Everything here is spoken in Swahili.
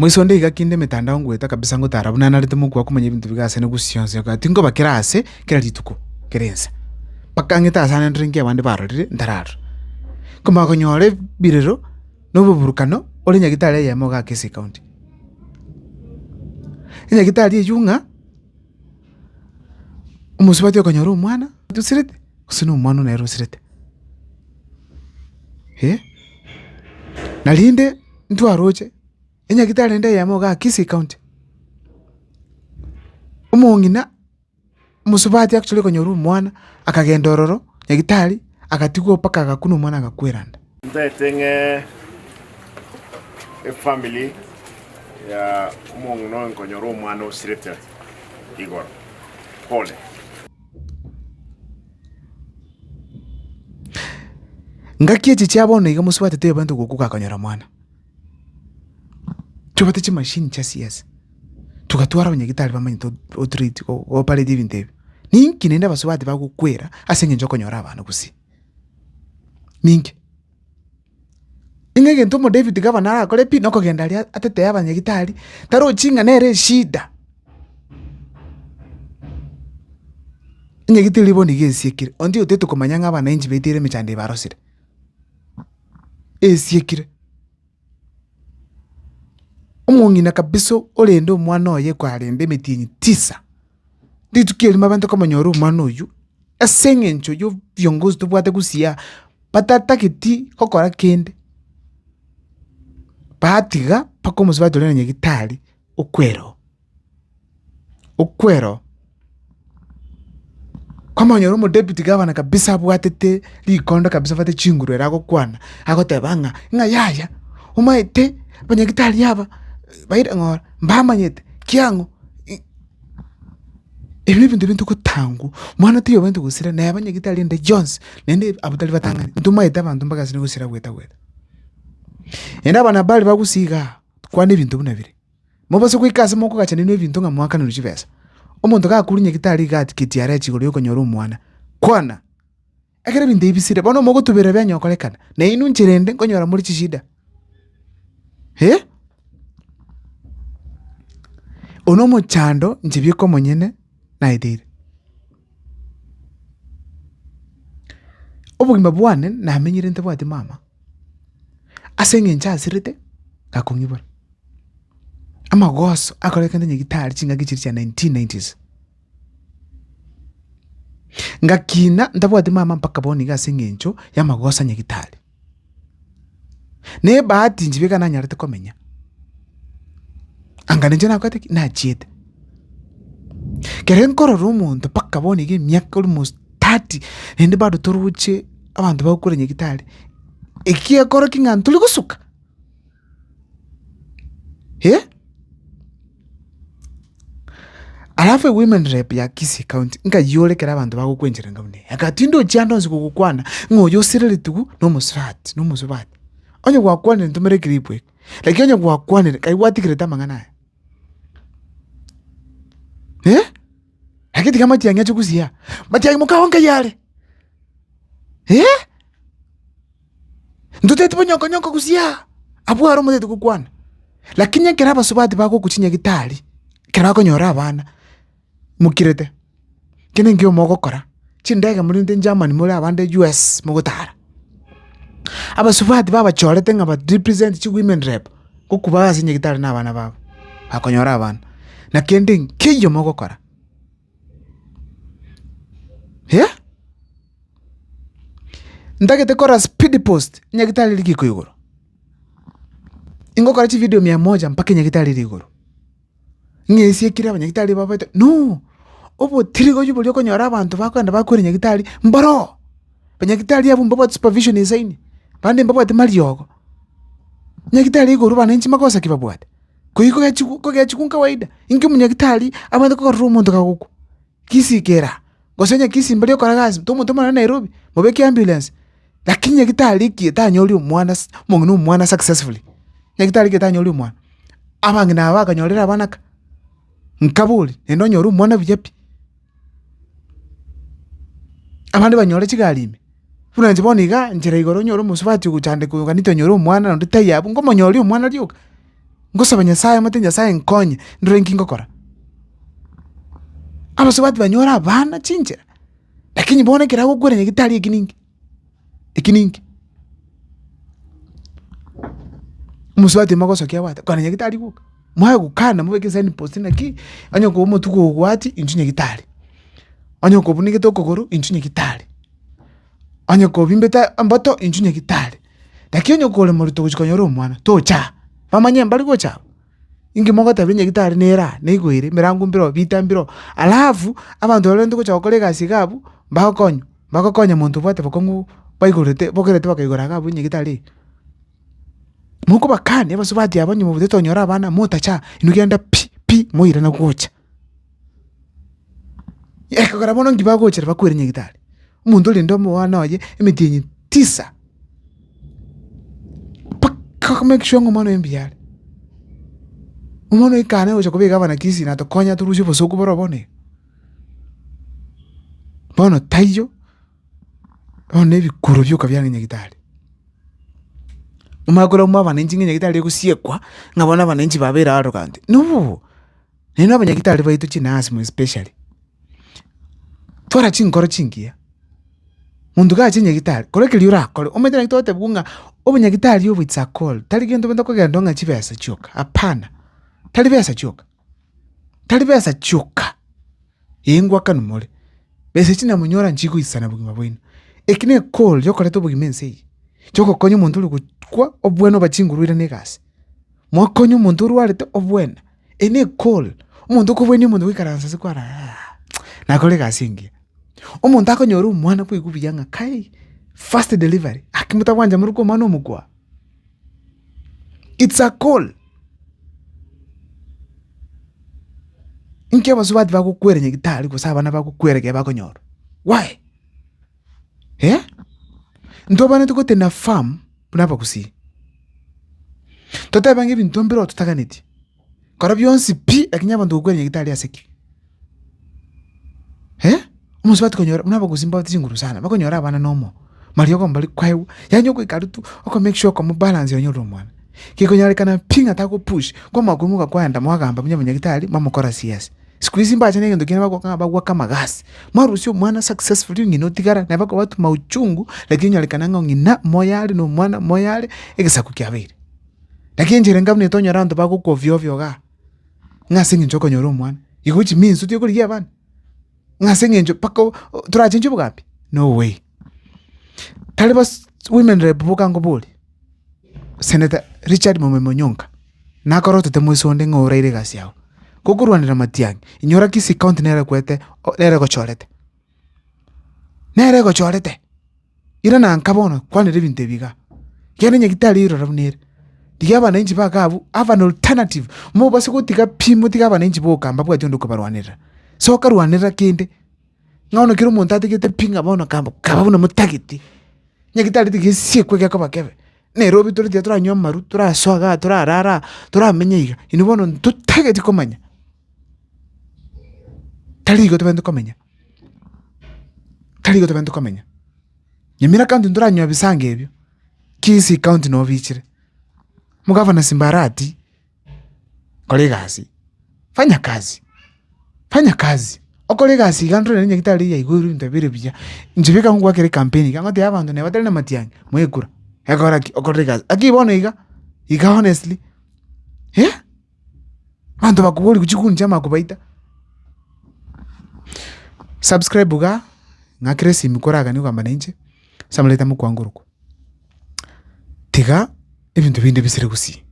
Mwisonde ikakinde mitandao ngweta kabisa ngo tarabuna narite mukwa kumenya ibintu bigase ne gusionse ka tingo bakirase kira lituko kerensa pakangita sana ndringi abandi barorire ndararo kuma konyore birero no buburukano ole nyagitare ya moga Kisii County nyagitare yunga umusubati okonyora umwana dusirete kusino umwana na erosirete nalinde ntwaroche nyagitare nda ya moga Kisii County umongina musubati actually konyora umwana akagendororo nyagitare akatiko paka akakuno umwana akakweranda ndetenge family ya umongo nkonyora umwana usirete Igor pole ngakiye cyabone iga musubati te bantu gukuka akanyora mwana tubate chi machine cha CS tugatwara abanyagitari bamanye to treat o palliative intebe ninki nenda basubati bagukwera asenge njo konyora abantu gusi ninki ingege ntomo David Governor akole pi noko genda ali atete abanyagitari taro chinga nere shida nyagitari boni gesiekire ondi oteto komanyanga abana inji betire michande barosire esiekire umongina kabiso olendo mwana oye kwa alende metinyi 9 nditukeli mabantu komanyora umwana oyu asengencho yo viongozi tubwate kusia patata kiti kokora kende batiga pako musubati olena nyagitari ukwero komanyora mu deputy governor kabisa bwatete likondo kabisa fate chinguru erako kwana akotebanga nga yaya umaite banyagitari yaba baira ngora mbamanyete kiango ibintu bintu kutangu mwana tiyo bantu gusira na abanyagitari nde Jones nende abutali batangani ntumaita abantu mbakasi gusira weta enda bana bali bagusiga kwane ibintu bunabire mubase kwikase moko gachane n'ibintu nga mwaka n'urukibesa umuntu kakuri nyagitari gati kitiara chigoro yo konyora umwana kwana akere binde ibisire bano mogo tubere byanyokolekana na inu nchirende konyora muri chishida ono mochando njibiko monyene na idire obugimba bwane na amenyire nte bwati mama asenge ncha asirite gakongibora amagoso akolekana nyagitari chinga gichiri cha 1990s ngakina ndabwati mama mpaka boni gasenge ncho ya magosa nyagitari ne bahati njibeka na nyarete komenya angane njana kwate na chete keren kororo umuntu paka boni ge myaka almost 30 ende bado toruche abantu bakure nyagitari ikiye koro kinga tuli gusuka alafu women rep ya Kisii County nga yole kera abantu bagukwenjera ngamune akatindo cyando nzikugukwana ngoyo sirele tugu no musubati onye gwakwane ntumere gripwe like onye gwakwane kai watikire tamangana akiti kama tianya chukusia matiya mukaonga yale ndutete bonyoko kusia abwaro mutete kukwana lakini kera basubati bako kuchinya gitari kera konyora abana mukirete kene ngyo mogokora chindega muri nde Germany muri abande US mogotara abasubati baba chorete nga ba represent chi women rep kukubaza nyegitari n'abana babo akonyora abana na kende nkiyo mogokora ndagete kora speed post nyegitari likiko yugoro ingokora chi video 100 mpaka nyegitari ligoro ngesi ekira abanyagitari baba no obo tirigo yubo lyoko nyora abantu bakanda bakore nyagitari mbaro banyagitari yabo mbabo supervision isaini bande mbabo atemali yogo nyagitari igoro bana nchi makosa kibabwate kuiko gachiku kawaida inge munyagitari abande ko rumo ndo kaguko kisikera gosenya kisi mbali yoko ragazi tomo na Nairobi mobeki ambulance lakini nyagitari kitanyoli umwana mungino umwana successfully nyagitari kitanyoli umwana abangina abakanyolera abanaka nkabuli eno nyoro umwana byapi abandi banyore kigalime funanje boniga njera igoro nyoro musubati kuchande kuganito nyoro umwana ndita yabo ngomo nyori umwana lyoka ngosaba nyasaye mate nyasaye nkonye ndore ngingokora abasubati banyora abana chinjira lakini bona kira gukora nyagitari ikiningi musubati makoso kya wata kwa nyagitari kuka mwaye gukana mubeke send post naki anyoko mutuko gwati inju nyagitari anyoko bunike tokogoro inju nyagitari anyoko bimbeta ambato inju nyagitari lakini anyoko le muruto kuchikonyora omwana tocha bamanye mbali gocha ingi moga tabiri nyagitari nera neigwire mirango mbiro bitambiro alafu abantu balende kucha okole gasi gabu bakokonya muntu bwate bokongu baigorete bokerete bakaigora gabu nyagitari muko bakane abasubati abanyu mu buteto nyora abana motacha inugenda pi moira na gocha yakagara bono ngibagochera bakwere nyagitari umuntu lindo mu wana oye emitinyi 9 paka make sure ngo mano embiare umuntu ikane ocho kubika abana kisi na tokonya turushe bosoku borobone bono tayo one bikuru byo kabyanga nyagitari umakora umabana njinge nyagitari kusiekwa ngabona abana nji babera aro kandi no nino abanyagitari baitu chinasi mu especially tora chinkoro chingia mundu ga chinyagitari korekeli urakole umetera ngitote bunga obanyagitari yo it's a call tali gendo benda ko gendo nga chibesa choka apana tali besa choka yengwa kanumole bese china munyora njiku isana bugima bwino ekine call yo koleto bugimense choko konyo muntu lukwa obweno bachingurwira negasi mwa konyo muntu rwalete obwena ene call umuntu ko bweni muntu wikaranza sikwara nakole gasingi umuntu akonyora umwana kwigubiyanga kai fast delivery akimuta kwanja muri ko mano mugwa it's a call inke basubati bakukwere nyagitari kusaba na bakukwere ke bakonyora why ndobane tukote na farm bunapa kusi totabange bintu mbiro tutaganiti kora byonsi pi akinyaba ndukwere nyagitari aseki umusubati konyora bunapa kusimba tishinguru sana bakonyora abana nomo Mario ko mbali kwayo yanyoko ikarutu oko make sure ko mu balance yonyoro mwana kikonyara kana pinga tako push ko magumuka kwanda mwagamba munyagitari mamukora CS squeeze mbaje ngendo kina bagwa kama gas marusio mwana successful ngino tigara na bako watu mauchungu lakini alikananga ngina moyali no mwana moyali egesa kukyabire lakini njere ngamne tonyo rando bako ko vyovyo ga ngasingi njoko nyoro mwana iguchi minsu tyo kuri yabana ngasingi njo pako turaje njo bugapi no way talibas women rep bukango boli Senator Richard Momemonyonka nakorote temwisonde ngoreire gasi yao kukurwanira matiangi inyora kisi county nere kwete nere go chorete ira na nkabona kwanire binte biga kene nyagitari iro rabunire digaba nanji bakabu have an alternative mo base kutika pimo tigaba nanji bokamba bwa jondo kubarwanira so karwanira kinde ngaona kiro monta tigete pinga bona kamba kabona mutagiti nyagitari tigisi kweke kabakebe Nairobi turi tura nyoma maru tura swaga tura rara tura menyiga inibono tutageti komanya taligo tubendo komenya nyamira county ndura nywa bisange ebyo kisi county no bichire mugavana Simbarati kolegasi fanya kazi okolegasi gandro nenya kitali ya iguru ndabire bya njibika ngwa kere campaign kangote abantu ne batali na matiange mwekura yakora okolegasi akibona iga honestly bantu bakubuli kuchikunja makubaita subscribe ga ngakire simikoraga ni kwamba nje samuleta mukwanguruko tiga ibintu bindi bisire gusi